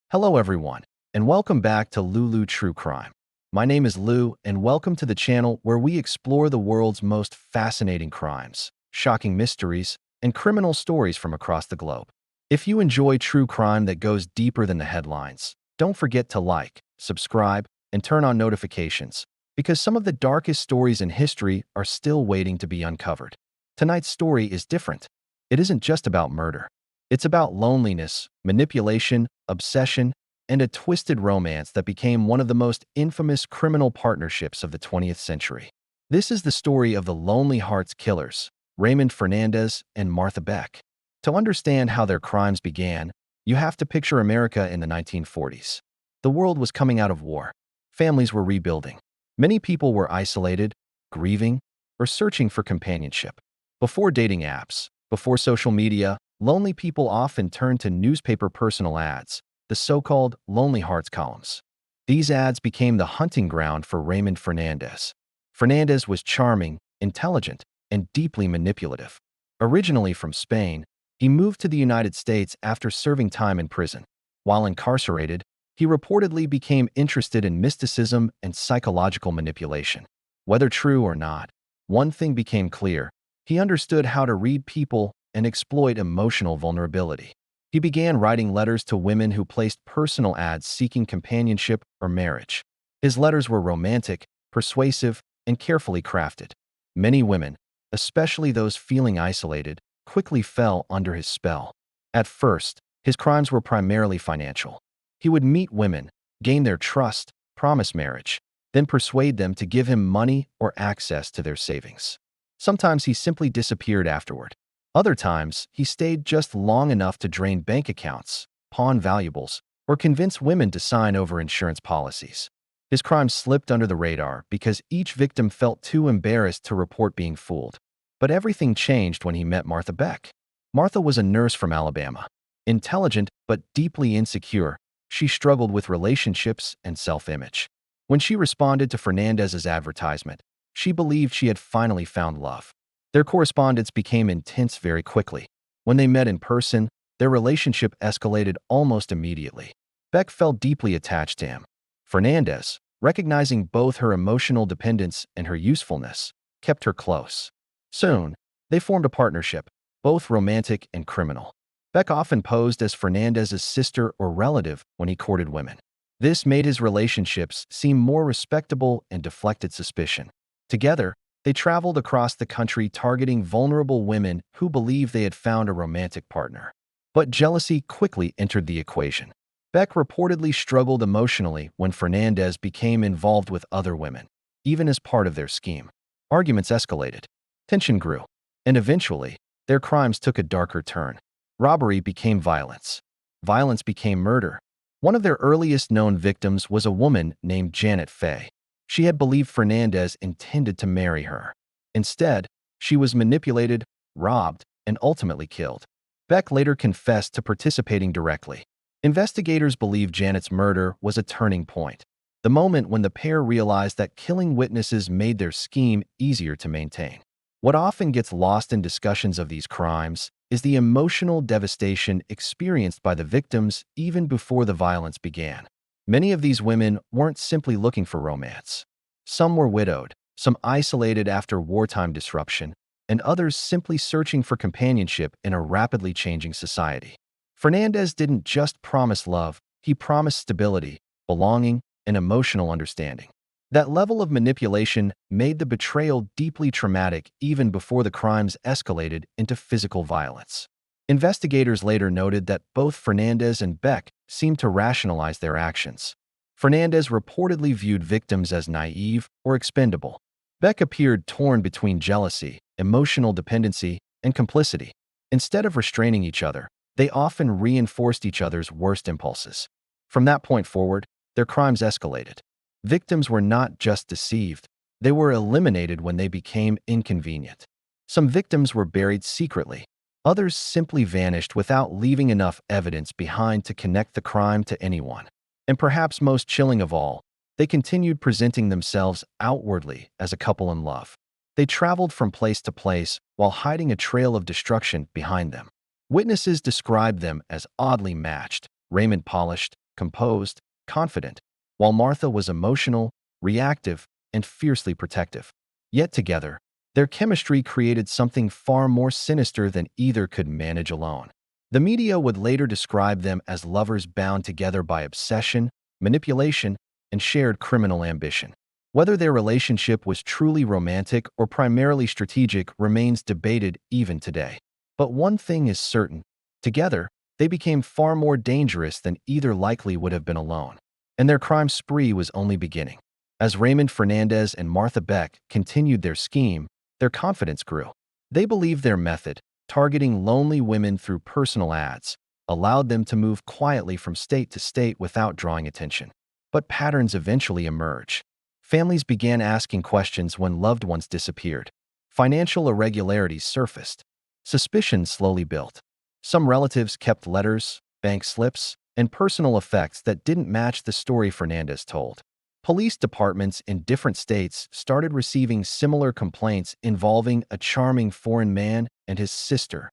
Hello everyone, and welcome back to LouLou True Crime. My name is Lou, and welcome to the channel where we explore the world's most fascinating crimes, shocking mysteries, and criminal stories from across the globe. If you enjoy true crime that goes deeper than the headlines, don't forget to like, subscribe, and turn on notifications, because some of the darkest stories in history are still waiting to be uncovered. Tonight's story is different. It isn't just about murder. It's about loneliness, manipulation, obsession, and a twisted romance that became one of the most infamous criminal partnerships of the 20th century. This is the story of the Lonely Hearts Killers, Raymond Fernandez and Martha Beck. To understand how their crimes began, you have to picture America in the 1940s. The world was coming out of war. Families were rebuilding. Many people were isolated, grieving, or searching for companionship. Before dating apps, before social media, lonely people often turned to newspaper personal ads, the so-called Lonely Hearts columns. These ads became the hunting ground for Raymond Fernandez. Fernandez was charming, intelligent, and deeply manipulative. Originally from Spain, he moved to the United States after serving time in prison. While incarcerated, he reportedly became interested in mysticism and psychological manipulation. Whether true or not, one thing became clear: he understood how to read people and exploit emotional vulnerability. He began writing letters to women who placed personal ads seeking companionship or marriage. His letters were romantic, persuasive, and carefully crafted. Many women, especially those feeling isolated, quickly fell under his spell. At first, his crimes were primarily financial. He would meet women, gain their trust, promise marriage, then persuade them to give him money or access to their savings. Sometimes he simply disappeared afterward. Other times, he stayed just long enough to drain bank accounts, pawn valuables, or convince women to sign over insurance policies. His crimes slipped under the radar because each victim felt too embarrassed to report being fooled. But everything changed when he met Martha Beck. Martha was a nurse from Alabama. Intelligent but deeply insecure, she struggled with relationships and self-image. When she responded to Fernandez's advertisement, she believed she had finally found love. Their correspondence became intense very quickly. When they met in person, their relationship escalated almost immediately. Beck felt deeply attached to him. Fernandez, recognizing both her emotional dependence and her usefulness, kept her close. Soon, they formed a partnership, both romantic and criminal. Beck often posed as Fernandez's sister or relative when he courted women. This made his relationships seem more respectable and deflected suspicion. Together, they traveled across the country targeting vulnerable women who believed they had found a romantic partner. But jealousy quickly entered the equation. Beck reportedly struggled emotionally when Fernandez became involved with other women, even as part of their scheme. Arguments escalated. Tension grew. And eventually, their crimes took a darker turn. Robbery became violence. Violence became murder. One of their earliest known victims was a woman named Janet Fay. She had believed Fernandez intended to marry her. Instead, she was manipulated, robbed, and ultimately killed. Beck later confessed to participating directly. Investigators believe Janet's murder was a turning point, the moment when the pair realized that killing witnesses made their scheme easier to maintain. What often gets lost in discussions of these crimes is the emotional devastation experienced by the victims even before the violence began. Many of these women weren't simply looking for romance. Some were widowed, some isolated after wartime disruption, and others simply searching for companionship in a rapidly changing society. Fernandez didn't just promise love, he promised stability, belonging, and emotional understanding. That level of manipulation made the betrayal deeply traumatic even before the crimes escalated into physical violence. Investigators later noted that both Fernandez and Beck seemed to rationalize their actions. Fernandez reportedly viewed victims as naive or expendable. Beck appeared torn between jealousy, emotional dependency, and complicity. Instead of restraining each other, they often reinforced each other's worst impulses. From that point forward, their crimes escalated. Victims were not just deceived, they were eliminated when they became inconvenient. Some victims were buried secretly. Others simply vanished without leaving enough evidence behind to connect the crime to anyone. And perhaps most chilling of all, they continued presenting themselves outwardly as a couple in love. They traveled from place to place while hiding a trail of destruction behind them. Witnesses described them as oddly matched, Raymond polished, composed, confident, while Martha was emotional, reactive, and fiercely protective. Yet together, their chemistry created something far more sinister than either could manage alone. The media would later describe them as lovers bound together by obsession, manipulation, and shared criminal ambition. Whether their relationship was truly romantic or primarily strategic remains debated even today. But one thing is certain: together, they became far more dangerous than either likely would have been alone. And their crime spree was only beginning. As Raymond Fernandez and Martha Beck continued their scheme, their confidence grew. They believed their method, targeting lonely women through personal ads, allowed them to move quietly from state to state without drawing attention. But patterns eventually emerged. Families began asking questions when loved ones disappeared. Financial irregularities surfaced. Suspicion slowly built. Some relatives kept letters, bank slips, and personal effects that didn't match the story Fernandez told. Police departments in different states started receiving similar complaints involving a charming foreign man and his sister.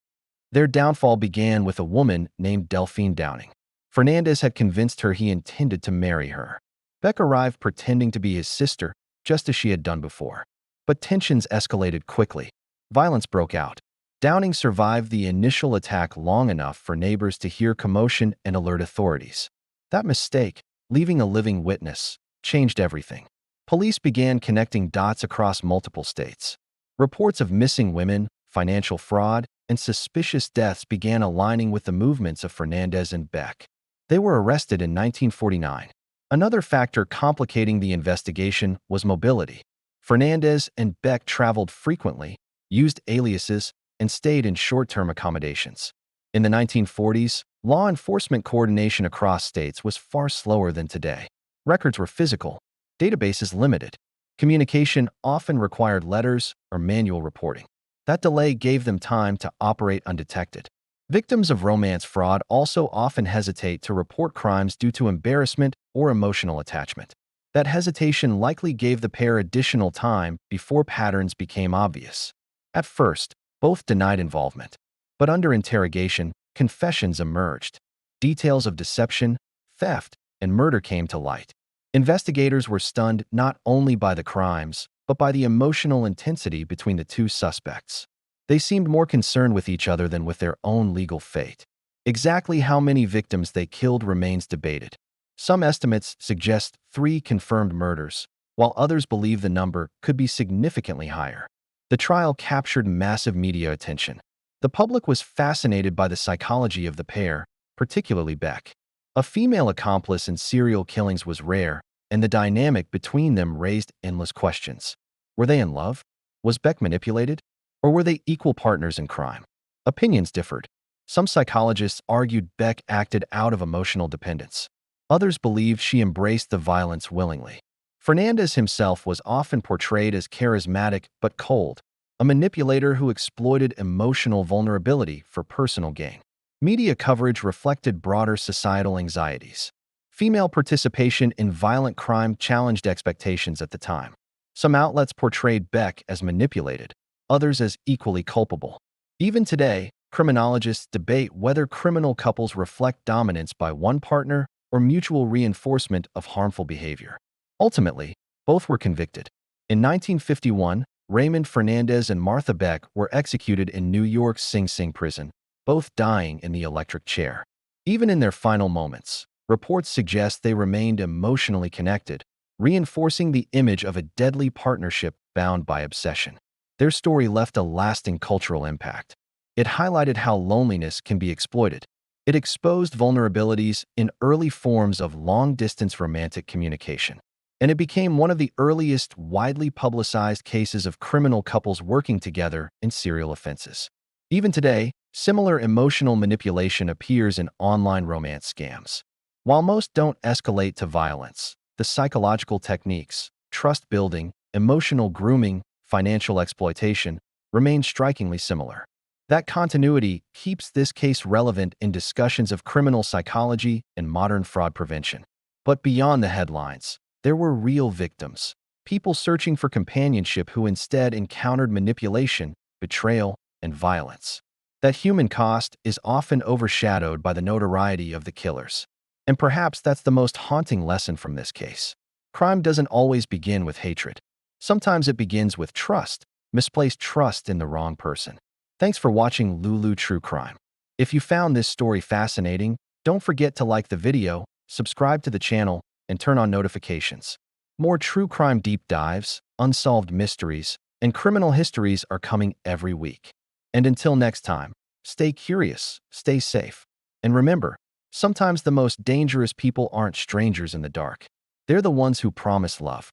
Their downfall began with a woman named Delphine Downing. Fernandez had convinced her he intended to marry her. Beck arrived pretending to be his sister, just as she had done before. But tensions escalated quickly. Violence broke out. Downing survived the initial attack long enough for neighbors to hear commotion and alert authorities. That mistake, leaving a living witness, changed everything. Police began connecting dots across multiple states. Reports of missing women, financial fraud, and suspicious deaths began aligning with the movements of Fernandez and Beck. They were arrested in 1949. Another factor complicating the investigation was mobility. Fernandez and Beck traveled frequently, used aliases, and stayed in short-term accommodations. In the 1940s, law enforcement coordination across states was far slower than today. Records were physical, databases limited. Communication often required letters or manual reporting. That delay gave them time to operate undetected. Victims of romance fraud also often hesitate to report crimes due to embarrassment or emotional attachment. That hesitation likely gave the pair additional time before patterns became obvious. At first, both denied involvement. But under interrogation, confessions emerged. Details of deception, theft, and murder came to light. Investigators were stunned not only by the crimes, but by the emotional intensity between the two suspects. They seemed more concerned with each other than with their own legal fate. Exactly how many victims they killed remains debated. Some estimates suggest 3 confirmed murders, while others believe the number could be significantly higher. The trial captured massive media attention. The public was fascinated by the psychology of the pair, particularly Beck. A female accomplice in serial killings was rare, and the dynamic between them raised endless questions. Were they in love? Was Beck manipulated? Or were they equal partners in crime? Opinions differed. Some psychologists argued Beck acted out of emotional dependence. Others believed she embraced the violence willingly. Fernandez himself was often portrayed as charismatic but cold, a manipulator who exploited emotional vulnerability for personal gain. Media coverage reflected broader societal anxieties. Female participation in violent crime challenged expectations at the time. Some outlets portrayed Beck as manipulated, others as equally culpable. Even today, criminologists debate whether criminal couples reflect dominance by one partner or mutual reinforcement of harmful behavior. Ultimately, both were convicted. In 1951, Raymond Fernandez and Martha Beck were executed in New York's Sing Sing prison, both dying in the electric chair. Even in their final moments, reports suggest they remained emotionally connected, reinforcing the image of a deadly partnership bound by obsession. Their story left a lasting cultural impact. It highlighted how loneliness can be exploited. It exposed vulnerabilities in early forms of long-distance romantic communication. And it became one of the earliest widely publicized cases of criminal couples working together in serial offenses. Even today, similar emotional manipulation appears in online romance scams. While most don't escalate to violence, the psychological techniques, trust building, emotional grooming, financial exploitation remain strikingly similar. That continuity keeps this case relevant in discussions of criminal psychology and modern fraud prevention. But beyond the headlines, there were real victims, people searching for companionship who instead encountered manipulation, betrayal, and violence. That human cost is often overshadowed by the notoriety of the killers. And perhaps that's the most haunting lesson from this case. Crime doesn't always begin with hatred. Sometimes it begins with trust, misplaced trust in the wrong person. Thanks for watching LouLou True Crime. If you found this story fascinating, don't forget to like the video, subscribe to the channel, and turn on notifications. More true crime deep dives, unsolved mysteries, and criminal histories are coming every week. And until next time, stay curious, stay safe, and remember, sometimes the most dangerous people aren't strangers in the dark. They're the ones who promise love.